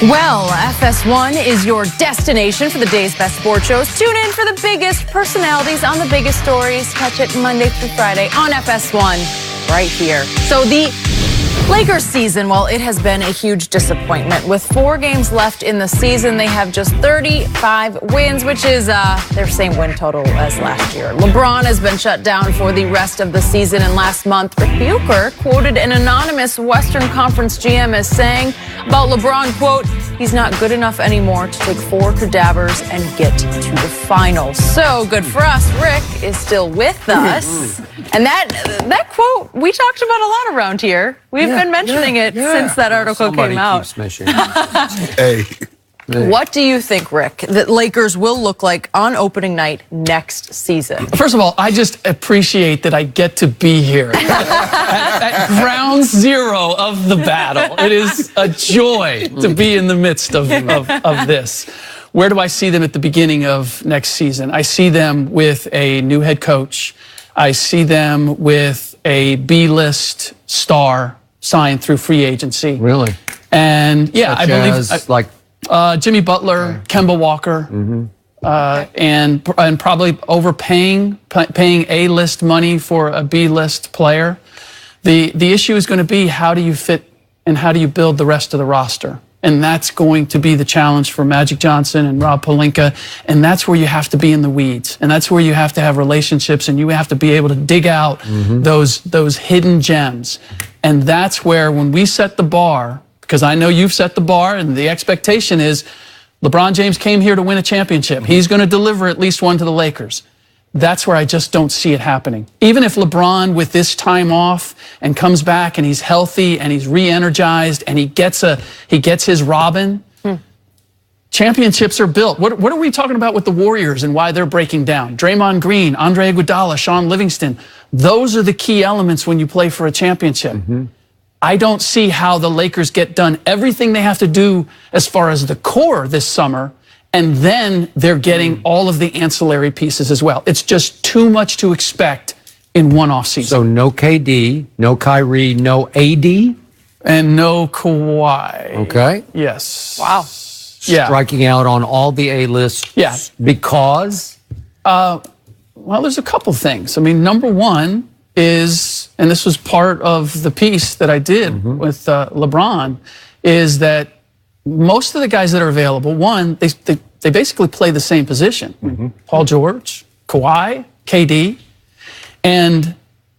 Well, FS1 is your destination for the day's best sports shows. Tune in for the biggest personalities on the biggest stories. Catch it Monday through Friday on FS1 right here. So the Lakers season, well, it has been a huge disappointment. With 4 games left in the season, they have just 35 wins, which is their same win total as last year. LeBron has been shut down for the rest of the season, and last month, RIC BUCHER quoted an anonymous Western Conference GM as saying about LeBron, quote, "He's not good enough anymore to take 4 cadavers and get to the finals." So good for us. Rick is still with us. And that quote, we talked about a lot around here. We've been mentioning it since that article came out. Hey. What do you think, Rick, that Lakers will look like on opening night next season? First of all, I just appreciate that I get to be here at ground zero of the battle. It is a joy to be in the midst of this. Where do I see them at the beginning of next season? I see them with a new head coach. I see them with a B-list star signed through free agency. Really? And yeah, Such I believe as, like Jimmy Butler, Kemba Walker, and probably paying A-list money for a B-list player. The issue is going to be, how do you fit and how do you build the rest of the roster? And that's going to be the challenge for Magic Johnson and Rob Pelinka. And that's where you have to be in the weeds. And that's where you have to have relationships, and you have to be able to dig out those hidden gems. And that's where, when we set the bar, because I know you've set the bar, and the expectation is LeBron James came here to win a championship. He's going to deliver at least one to the Lakers. That's where I just don't see it happening. Even if LeBron, with this time off, and comes back and he's healthy and he's re-energized and he gets his Robin, championships are built. What are we talking about with the Warriors and why they're breaking down? Draymond Green, Andre Iguodala, Sean Livingston. Those are the key elements when you play for a championship. I don't see how the Lakers get done everything they have to do as far as the core this summer, and then they're getting all of the ancillary pieces as well. It's just too much to expect in one offseason. So no KD, no Kyrie, no AD? And no Kawhi. Okay. Yes. Wow. Yeah. Striking out on all the A-lists. Yeah. Because? Well, there's a couple things. I mean, number one is, and this was part of the piece that I did with LeBron, is that most of the guys that are available, one, they basically play the same position. Paul George, Kawhi, KD, and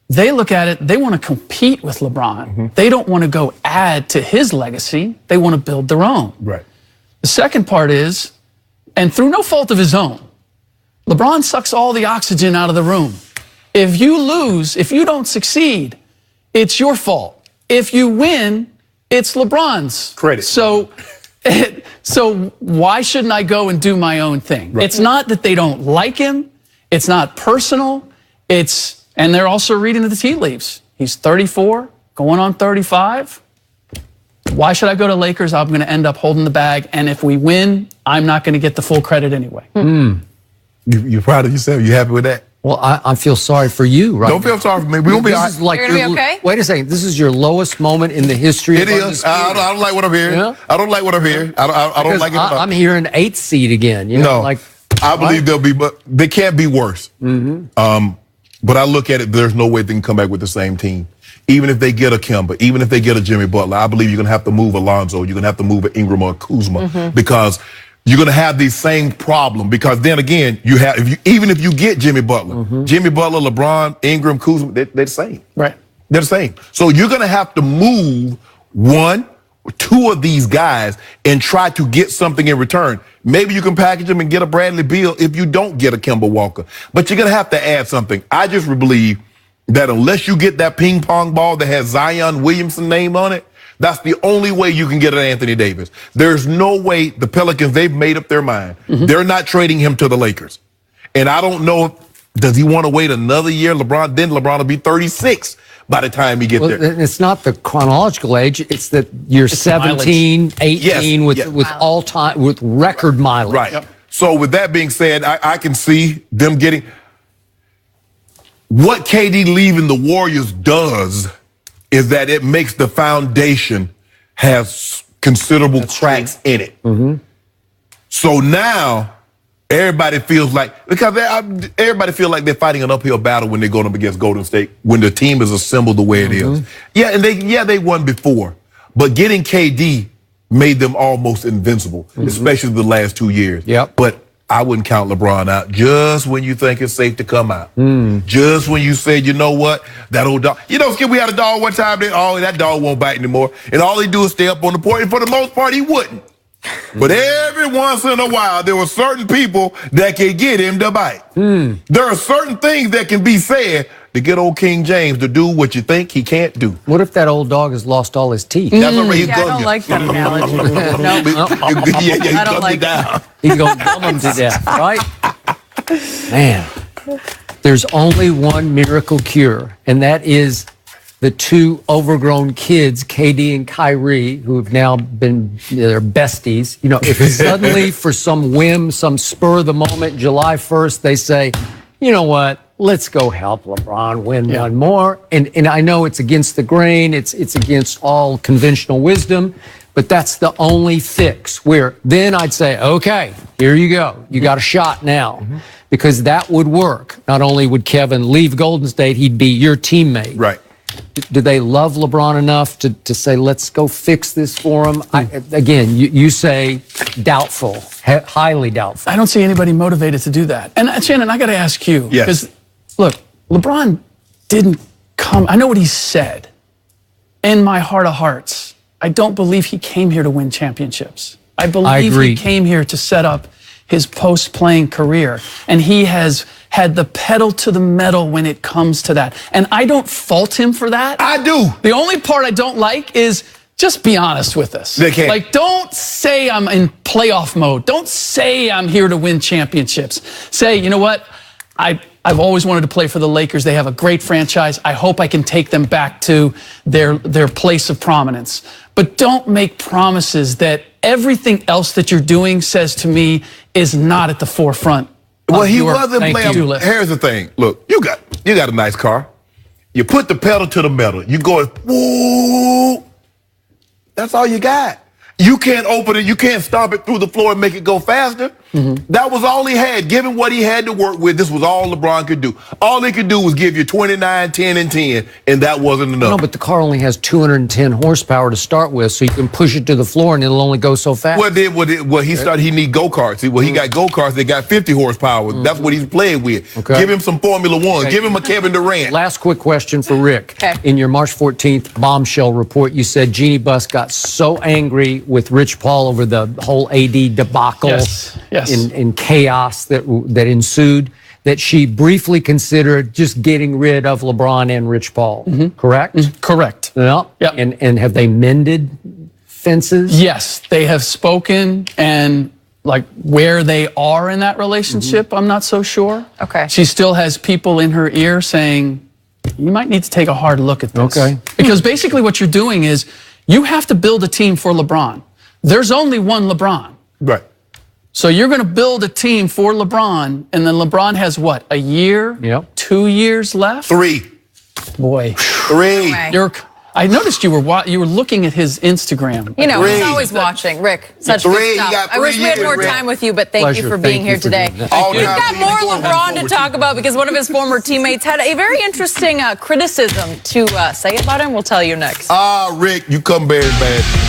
they look at it, they want to compete with LeBron. They don't want to go add to his legacy. They want to build their own. Right. The second part is, and through no fault of his own, LeBron sucks all the oxygen out of the room. If you lose, if you don't succeed, it's your fault. If you win, it's LeBron's credit. So why shouldn't I go and do my own thing? Right. It's not that they don't like him. It's not personal. And they're also reading the tea leaves. He's 34, going on 35. Why should I go to Lakers? I'm going to end up holding the bag. And if we win, I'm not going to get the full credit anyway. You're proud of yourself? You happy with that? Well, I feel sorry for you, right? Don't feel sorry for me. We won't be. You're going to be okay? Wait a second. This is your lowest moment in the history of It is. I don't like what I'm hearing. Yeah? I don't like what I'm hearing. I don't like it. I'm hearing 8th seed again. You know, No, I believe they'll be, but they can't be worse. But I look at it, there's no way they can come back with the same team. Even if they get a Kemba, even if they get a Jimmy Butler, I believe you're going to have to move Alonzo. You're going to have to move an Ingram or Kuzma because you're going to have the same problem. Because then again, even if you get Jimmy Butler, Jimmy Butler, LeBron, Ingram, Kuzma, they're the same. Right. They're the same. So you're going to have to move 1 or 2 of these guys and try to get something in return. Maybe you can package them and get a Bradley Beal if you don't get a Kemba Walker. But you're going to have to add something. I just believe that unless you get that ping pong ball that has Zion Williamson name on it, that's the only way you can get an Anthony Davis. There's no way the Pelicans, they've made up their mind. They're not trading him to the Lakers. And I don't know, does he want to wait another year? LeBron will be 36 by the time he gets there. It's not the chronological age. It's that you're 17, 18 with all-time, with record mileage. Right. Yep. So with that being said, I can see them getting what KD leaving the Warriors does is that it makes the foundation has considerable cracks in it. So now everybody feels like, because everybody feels like they're fighting an uphill battle when they're going up against Golden State, when the team is assembled the way it is. Yeah, and they won before, but getting KD made them almost invincible, especially the last 2 years. But I wouldn't count LeBron out just when you think it's safe to come out. Just when you say, you know what, that old dog. You know, Skip, we had a dog one time, that dog won't bite anymore. And all he do is stay up on the porch. And for the most part, he wouldn't. But every once in a while, there were certain people that can get him to bite. There are certain things that can be said to get old King James to do what you think he can't do. What if that old dog has lost all his teeth? That's I don't like that analogy. I don't like that. He's going to dumb him to death, right? Man, there's only one miracle cure, and that is the two overgrown kids, KD and Kyrie, who have now been their besties. You know, if suddenly for some whim, some spur of the moment, July 1st, they say, you know what, let's go help LeBron win one more. And I know it's against the grain, it's against all conventional wisdom, but that's the only fix where then I'd say, okay, here you go. You got a shot now. Because that would work. Not only would Kevin leave Golden State, he'd be your teammate. Right. Do they love LeBron enough to say, let's go fix this for him? Again, you say doubtful, highly doubtful. I don't see anybody motivated to do that. And Shannon, I got to ask you. Because, look, LeBron didn't come. I know what he said. In my heart of hearts, I don't believe he came here to win championships. I believe he came here to set up his post-playing career. And he has had the pedal to the metal when it comes to that. And I don't fault him for that. I do. The only part I don't like is just be honest with us. They can't. Like, don't say I'm in playoff mode. Don't say I'm here to win championships. Say, you know what? I've always wanted to play for the Lakers. They have a great franchise. I hope I can take them back to their place of prominence. But don't make promises that everything else that you're doing says to me is not at the forefront. Well, he wasn't playing. Here's the thing. Look, you got a nice car. You put the pedal to the metal. You go, whoa. That's all you got. You can't open it. You can't stop it through the floor and make it go faster. That was all he had. Given what he had to work with, this was all LeBron could do. All he could do was give you 29, 10, and 10, and that wasn't enough. No, but the car only has 210 horsepower to start with, so you can push it to the floor and it'll only go so fast. Well, he need go-karts. He got go-karts that got 50 horsepower. That's what he's playing with. Give him some Formula One. Give him a Kevin Durant. Last quick question for Rick. In your March 14th bombshell report, you said Jeannie Buss got so angry with Rich Paul over the whole AD debacle. In chaos that ensued, that she briefly considered just getting rid of LeBron and Rich Paul. Correct? Correct. Yeah. And have they mended fences? Yes, they have spoken, and like where they are in that relationship, I'm not so sure. Okay. She still has people in her ear saying, you might need to take a hard look at this. Okay. Because basically what you're doing is you have to build a team for LeBron. There's only one LeBron. Right. So you're going to build a team for LeBron, and then LeBron has what, a year, 2 years left? 3. Boy. 3. I noticed you were looking at his Instagram. You know, he's always watching. Rick, such good stuff. I wish we had more time with you, but thank you for being here today. We've got more LeBron to talk about because one of his former teammates had a very interesting criticism to say about him. We'll tell you next. Rick, you come very bad.